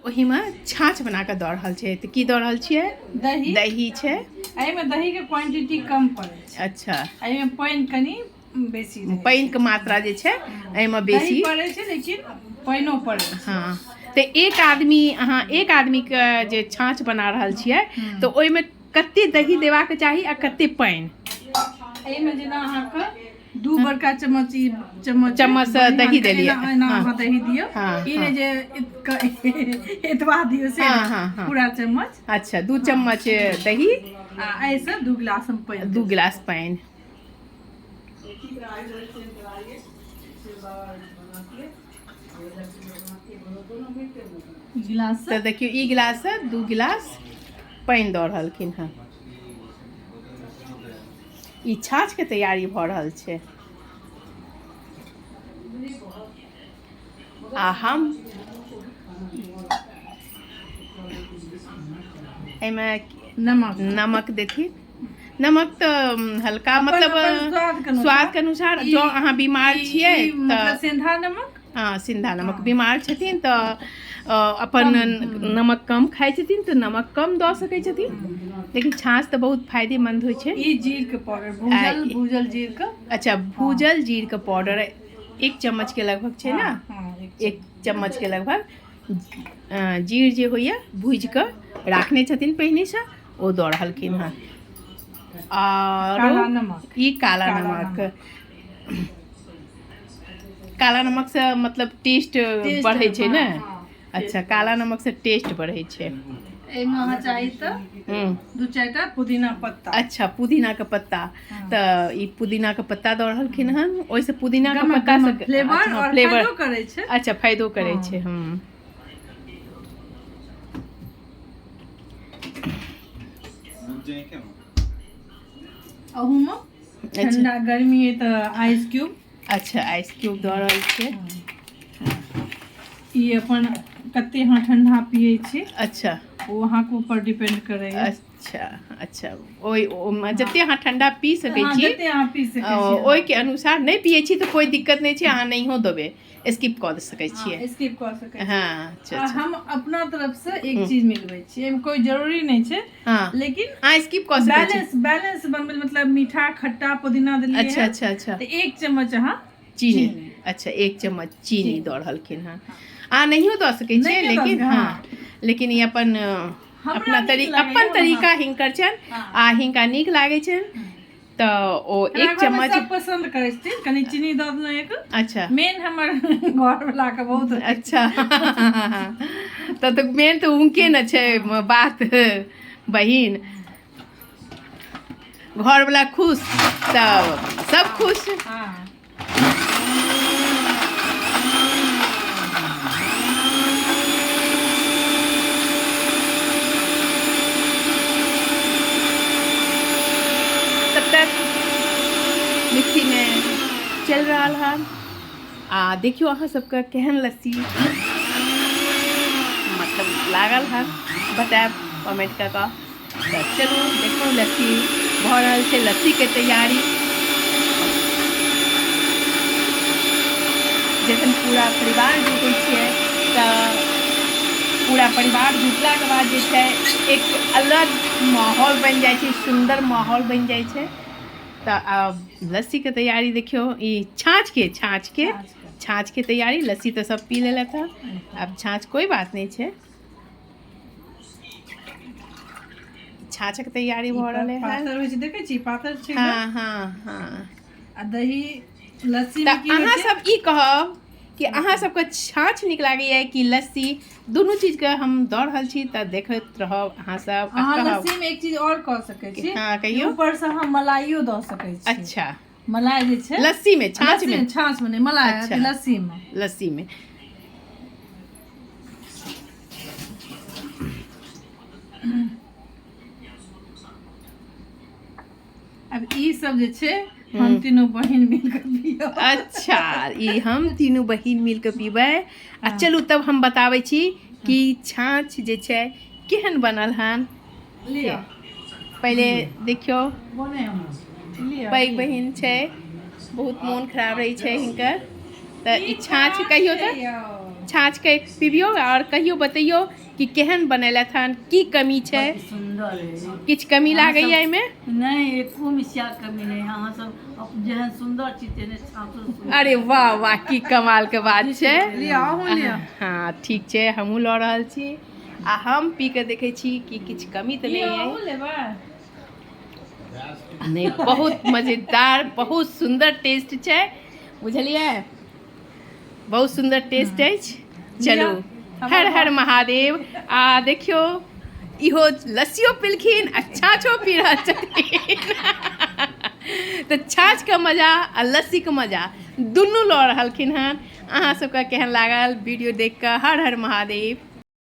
ओही में छाछ बना के दऽ रहल छै। तऽ की दऽ रहल छियै? दही। दही छै। एहिमे दही के क्वांटिटी कम पड़ै छै। अच्छा, एहिमे पानि कनी बेसी रहै छै। पानि के मात्रा जे छै एहिमे बेसी दही पड़ै छै लेकिन पानिओ पड़ै छै। हाँ, तऽ एक आदमी के जे छाछ बना रहल छियै तऽ ओहिमे कते दही देबाक चाही आ कते पानि? एहिमे जेना अहाँके 2 बड़का चम्मच से दही देलियै। अहाँ दही दियौ। हाँ, ई नहि जे एतबा दियौ से पूरा चम्मच। अच्छा, 2 चम्मच दही आ ऐसे 2 गिलास हम पानि। 2 गिलास पानि। गिलास तऽ देखियौ ई गिलास से 2 गिलास पानि दऽ रहलखिन हँ। ई छाछ के तैयारी भऽ रहल छै। आ हम एहिमे नमक देथिन। नमक तऽ हल्का मतलब स्वाद के अनुसार। जो अहाँ बीमार छियै तऽ सिंधा नमक। हाँ, सिंधा नमक। बीमार छथिन तऽ अपन नमक कम खाइ छथिन तऽ नमक कम दऽ सकै छथिन। लेकिन छाछ तऽ बहुत फायदेमंद होइ छै। ई जीर के पाउडर, भूजल जीर के। अच्छा, भूजल जीर के पाउडर 1 चम्मच के लगभग छै ना? 1 चम्मच के लगभग जीर जे होइए भूजि कऽ राखने छथिन पहिने से, ओ दऽ रहलखिन हँ। और ई काला नमक। काला नमक से मतलब टेस्ट बढ़ै छै ने? अच्छा, काला नमक से टेस्ट बढ़ै छै। एहिमे अहाँ चाही तऽ 2-4 टा पुदीना पत्ता। अच्छा, पुदीना के पत्ता। तऽ ई पुदीना के पत्ता दऽ रहलखिन हन। ओहिसे पुदीना के पत्ता से फ्लेवर करै छै। अच्छा, फायदो करै छै। अहूमे ठंडा गर्मी है तऽ आइस क्यूब। अच्छा, आइस क्यूब दऽ रहल छियै। ई अपन कते अहाँ ठंडा पिए छी। अच्छा, वो अहाँ के ऊपर डिपेंड करे। अच्छा, ओहि जते अहाँ ठंडा पी सकै छी, जते अहाँ पी सकै छी ओहि के अनुसार। नहीं पिए छी तऽ कोई दिक्कत नहीं छै, अहाँ नहियो देबै, स्किप कऽ सकै छियै। स्किप कऽ सकै छी। हाँ, अच्छा। हम अपना तरफ से एक चीज मिलबै छी, एहिमे कोई जरूरी नहीं छै। हाँ, लेकिन हाँ, स्किप कऽ सकै छी। बैलेंस बनबै मतलब मीठा खट्टा पुदीना देलिए। अच्छा। तो 1 चम्मच अहाँ चीनी। अच्छा, 1 चम्मच चीनी दऽ रहलखिन हँ। अहाँ नहियो दऽ सकै छियै, लेकिन लेकिन ई अपन तरीका हिनकर छनि आ हिनका नीक लागै छनि तऽ ओ 1 चम्मच। सब पसंद करै छथिन, कनी चीनी दऽ देलहुँ एक। अच्छा, मेन हमर घर वाला के बहुत अच्छा। तऽ मेन तऽ उनके न छै बात। बहिन घर वाला खुश तऽ सब खुश। तब तक मिक्सी में चल रहा है। आ देखियो अहाँ सबके केहन लस्सी मतलब लागल है, बताएब कमेंट कऽ कऽ। तऽ चलू देखू लस्सी भऽ रहल छै, लस्सी के तैयारी। जखन पूरा परिवार जुटै छियै तऽ पूरा परिवार जुटलाके बाद जे छै एक अलग माहौल बनि जाइ छै, सुन्दर माहौल बनि जाइ छै। तऽ आब लस्सी के तैयारी देखियो। ई छाछ के तैयारी। लस्सी तो सब पी लेलक है, अब छाछ कोई बात नहीं छै। छाछक तैयारी भऽ रहलै है। पातर होइ छै, देखै छी पातर छै। हाँ। आ दही लस्सी तऽ अहाँ सब ई कहब कि अहाँ सबके छाछ नीक लागैए कि लस्सी? दुनू चीज के हम दऽ रहल छी तऽ देखैत रहब अहाँ सब। अहाँ लस्सी में एक चीज और कऽ सकै छी। हाँ, कहियो। ऊपर से हम मलाइयो दऽ सकै छी। अच्छा, मलाई जे छै लस्सी में, छाछ में नहीं, मलाई। अच्छा, लस्सी में। अब ई सब जे छै हम तीनों बहिन मिलकर पियो। अच्छा, ई हम तीनों बहिन मिलकर पीबै। आ चलू तब हम बताबै छी कि छाछ जे छै केहन बनल हन। पहले देखियो, पैघ बहिन छै, बहुत मोन खराब रही छै हिनकर। तऽ ई छाछ कहियो तऽ छाछ के पीबियो और कहियो बतैयो कि केहन बनेलथि हन, की कमी छै, सुंदर है। किछु कमी लागैए एहिमे? नहीं, एको मिसिया कमी नहीं। अहाँ सब जेहन सुंदर चीज देने छाछो सुंदर। अरे वाह वाह, की कमाल के बात छै। लिया। हाँ ठीक छै, हमहूँ लऽ रहल छी आ हम पी के देखै छी कि किछु कमी तऽ नहीं है। नहीं, बहुत मजेदार, बहुत सुंदर टेस्ट छै, बुझलिए, बहुत सुंदर टेस्ट अछि। चलू, हर हर महादेव। आ देखियो इहो लस्सियो पिलखिन आ छाछो पी रहल छथिन। तो छाछ के मजा आ लस्सी के मजा दुनू लऽ रहलखिन हन। अहाँ सबके केहन लागल वीडियो देख कऽ? हर हर महादेव।